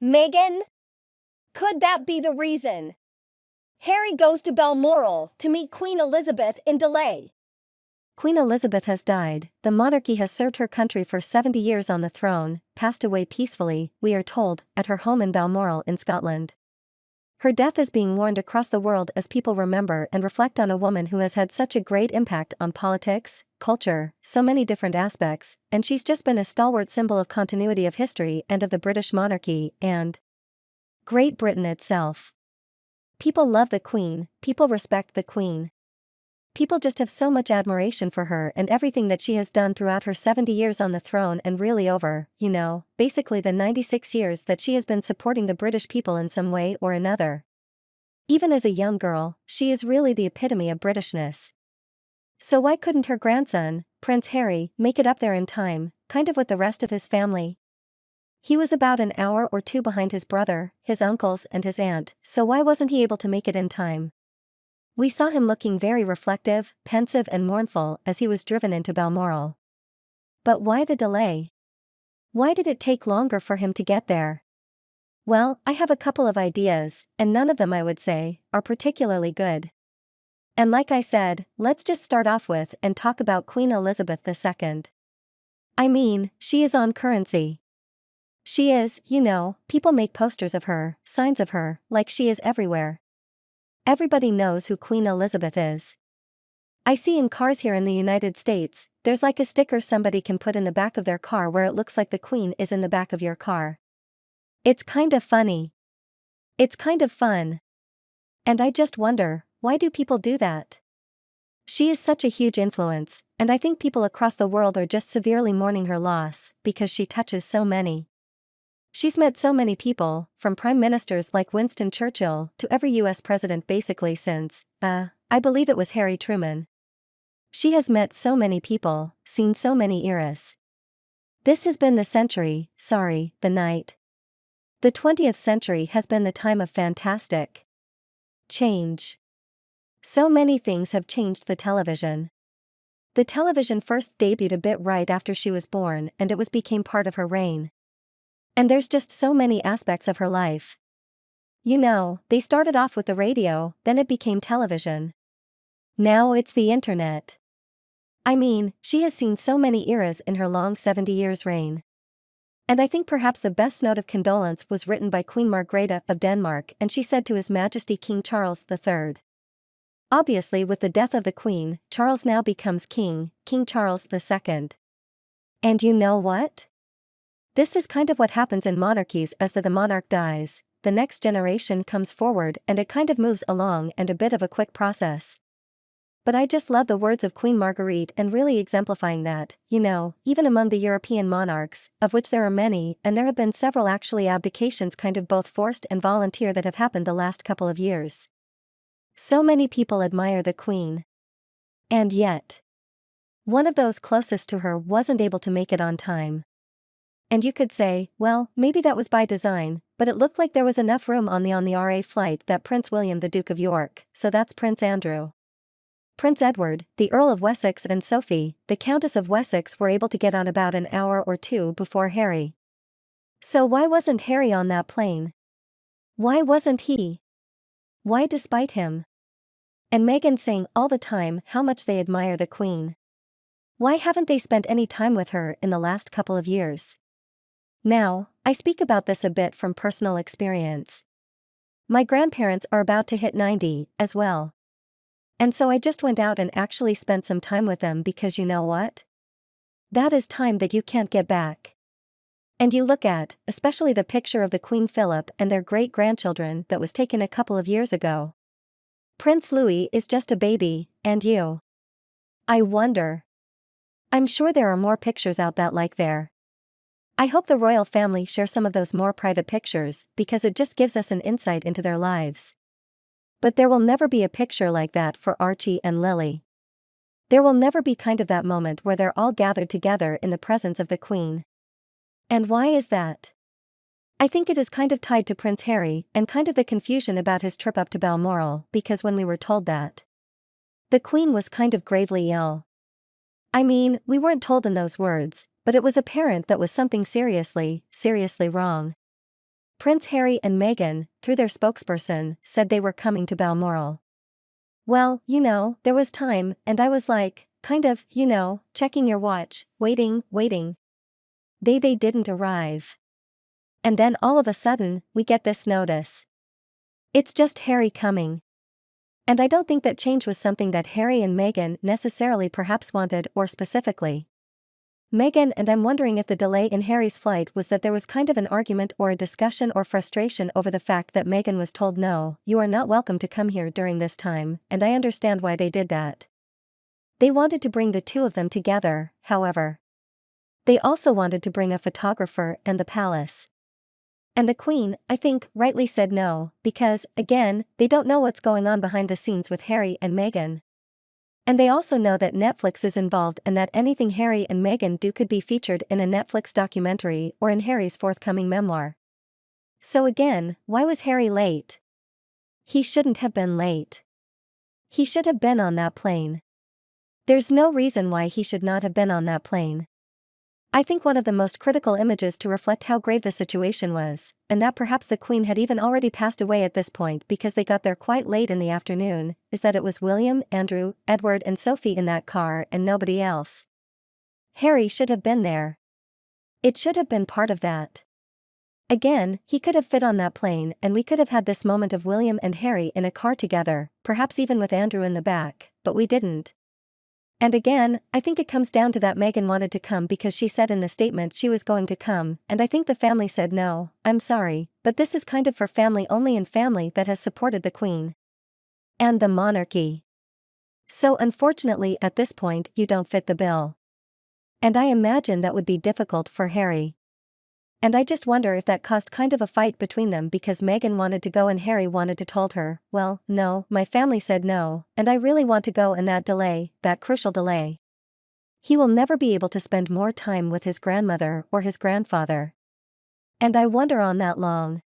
Meghan? Could that be the reason? Harry goes to Balmoral to meet Queen Elizabeth in delay. Queen Elizabeth has died. The monarchy has served her country for 70 years on the throne, passed away peacefully, we are told, at her home in Balmoral in Scotland. Her death is being mourned across the world as people remember and reflect on a woman who has had such a great impact on politics, culture, so many different aspects, and she's just been a stalwart symbol of continuity of history and of the British monarchy and Great Britain itself. People love the Queen, people respect the Queen. People just have so much admiration for her and everything that she has done throughout her 70 years on the throne and really over, basically the 96 years that she has been supporting the British people in some way or another. Even as a young girl, she is really the epitome of Britishness. So why couldn't her grandson, Prince Harry, make it up there in time, kind of with the rest of his family? He was about an hour or two behind his brother, his uncles and his aunt, so why wasn't he able to make it in time? We saw him looking very reflective, pensive and mournful as he was driven into Balmoral. But why the delay? Why did it take longer for him to get there? Well, I have a couple of ideas, and none of them, I would say, are particularly good. And like I said, let's just start off with and talk about Queen Elizabeth II. I mean, she is on currency. She is, people make posters of her, signs of her, like she is everywhere. Everybody knows who Queen Elizabeth is. I see in cars here in the United States, there's like a sticker somebody can put in the back of their car where it looks like the Queen is in the back of your car. It's kind of funny. It's kind of fun. And I just wonder, why do people do that? She is such a huge influence, and I think people across the world are just severely mourning her loss, because she touches so many. She's met so many people, from prime ministers like Winston Churchill to every US president basically since, I believe it was Harry Truman. She has met so many people, seen so many eras. This has been the night. The 20th century has been the time of fantastic change. So many things have changed the television. The television first debuted a bit right after she was born and it became part of her reign. And there's just so many aspects of her life. They started off with the radio, then it became television. Now it's the internet. I mean, she has seen so many eras in her long 70 years reign. And I think perhaps the best note of condolence was written by Queen Margrethe of Denmark, and she said to His Majesty King Charles III. Obviously, with the death of the Queen, Charles now becomes King Charles II. And you know what? This is kind of what happens in monarchies. As the monarch dies, the next generation comes forward and it kind of moves along and a bit of a quick process. But I just love the words of Queen Marguerite and really exemplifying that, even among the European monarchs, of which there are many, and there have been several actually abdications kind of both forced and volunteer that have happened the last couple of years. So many people admire the Queen. And yet, one of those closest to her wasn't able to make it on time. And you could say, well, maybe that was by design, but it looked like there was enough room on the RA flight that Prince William the Duke of York, so that's Prince Andrew, Prince Edward, the Earl of Wessex and Sophie, the Countess of Wessex were able to get on about an hour or two before Harry. So why wasn't Harry on that plane? Why wasn't he? Why despite him? And Meghan saying all the time how much they admire the Queen. Why haven't they spent any time with her in the last couple of years? Now, I speak about this a bit from personal experience. My grandparents are about to hit 90 as well. And so I just went out and actually spent some time with them because you know what? That is time that you can't get back. And you look at, especially the picture of the Queen Philip and their great-grandchildren that was taken a couple of years ago. Prince Louis is just a baby, and you. I wonder. I'm sure there are more pictures out that like there. I hope the royal family share some of those more private pictures because it just gives us an insight into their lives. But there will never be a picture like that for Archie and Lily. There will never be kind of that moment where they're all gathered together in the presence of the Queen. And why is that? I think it is kind of tied to Prince Harry and kind of the confusion about his trip up to Balmoral, because when we were told that the Queen was kind of gravely ill. I mean, we weren't told in those words, but it was apparent that was something seriously wrong. Prince Harry and Meghan, through their spokesperson, said they were coming to Balmoral. Well, there was time, and I was like, kind of, checking your watch, waiting. They didn't arrive. And then all of a sudden, we get this notice. It's just Harry coming. And I don't think that change was something that Harry and Meghan necessarily perhaps wanted or specifically. Meghan and I'm wondering if the delay in Harry's flight was that there was kind of an argument or a discussion or frustration over the fact that Meghan was told no, you are not welcome to come here during this time, and I understand why they did that. They wanted to bring the two of them together, however. They also wanted to bring a photographer and the palace. And the Queen, I think, rightly said no, because, again, they don't know what's going on behind the scenes with Harry and Meghan. And they also know that Netflix is involved and that anything Harry and Meghan do could be featured in a Netflix documentary or in Harry's forthcoming memoir. So again, why was Harry late? He shouldn't have been late. He should have been on that plane. There's no reason why he should not have been on that plane. I think one of the most critical images to reflect how grave the situation was, and that perhaps the Queen had even already passed away at this point because they got there quite late in the afternoon, is that it was William, Andrew, Edward and Sophie in that car and nobody else. Harry should have been there. It should have been part of that. Again, he could have fit on that plane and we could have had this moment of William and Harry in a car together, perhaps even with Andrew in the back, but we didn't. And again, I think it comes down to that Meghan wanted to come because she said in the statement she was going to come, and I think the family said no, I'm sorry, but this is kind of for family only and family that has supported the Queen. And the monarchy. So unfortunately at this point you don't fit the bill. And I imagine that would be difficult for Harry. And I just wonder if that caused kind of a fight between them because Meghan wanted to go and Harry wanted to told her, well, no, my family said no, and I really want to go and that crucial delay. He will never be able to spend more time with his grandmother or his grandfather. And I wonder on that long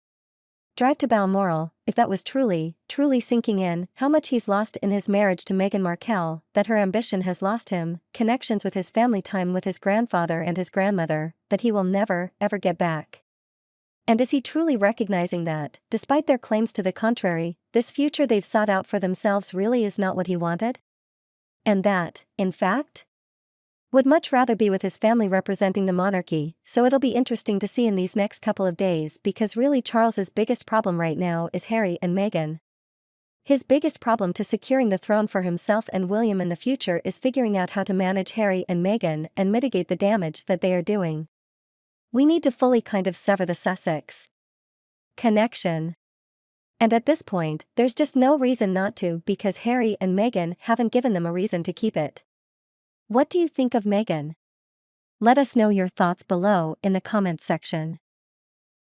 drive to Balmoral, if that was truly sinking in, how much he's lost in his marriage to Meghan Markle, that her ambition has lost him, connections with his family, time with his grandfather and his grandmother, that he will never, ever get back. And is he truly recognizing that, despite their claims to the contrary, this future they've sought out for themselves really is not what he wanted? And that, in fact, would much rather be with his family representing the monarchy, so it'll be interesting to see in these next couple of days because really Charles's biggest problem right now is Harry and Meghan. His biggest problem to securing the throne for himself and William in the future is figuring out how to manage Harry and Meghan and mitigate the damage that they are doing. We need to fully kind of sever the Sussex connection. And at this point, there's just no reason not to because Harry and Meghan haven't given them a reason to keep it. What do you think of Meghan? Let us know your thoughts below in the comments section.